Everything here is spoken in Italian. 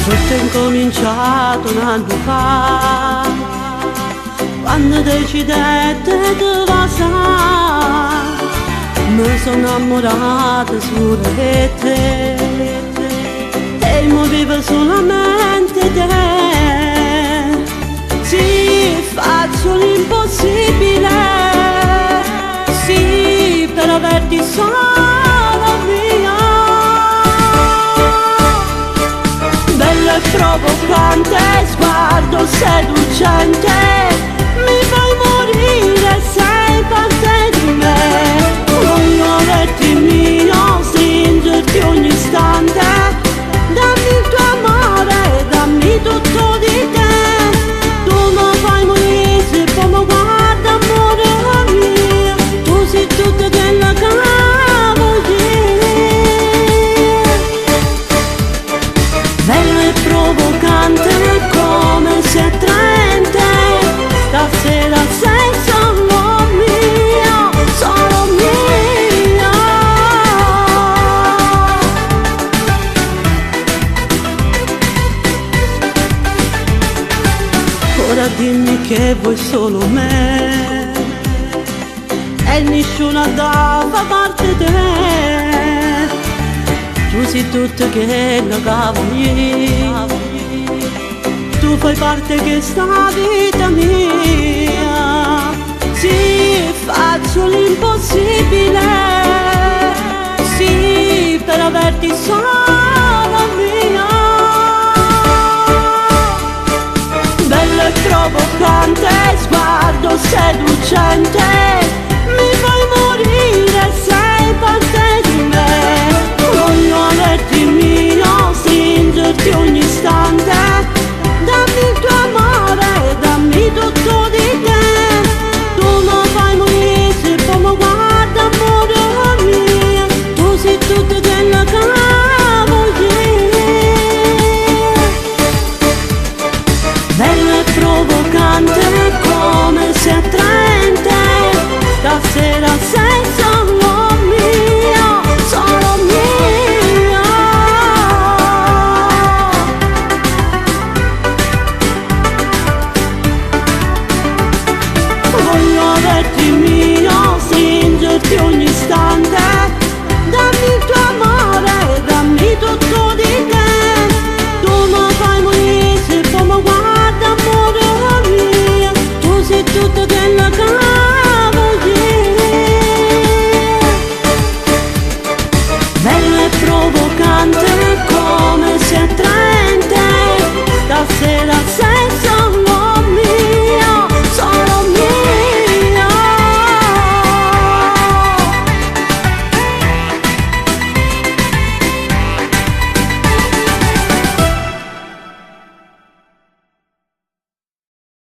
Tutto è incominciato un anno fa, quando decidete di passare. Mi sono innamorata solo di te e mi vivo solamente te. Sì, faccio l'impossibile, sì, per averti solo mia. Bello e provocante, sguardo seducente, mi fai morire, sei parte di me. Voglio averti mio, stringerti ogni istante. Dammi il tuo amore, dammi tutto di te. Tu mi fai morire se poi mi guarda, amore mio. Tu sei tutto quello che voglio. Bello e provocante, come sei attraente. Stasera sei solo mio, solo mio. Ora dimmi che vuoi solo me e nessuno da fa parte di te. Tu sei tutto quello che voglio, tu fai parte di questa vita mia. Sì, faccio l'impossibile, sì, per averti solo mia. Bello e provocante, sguardo seducente,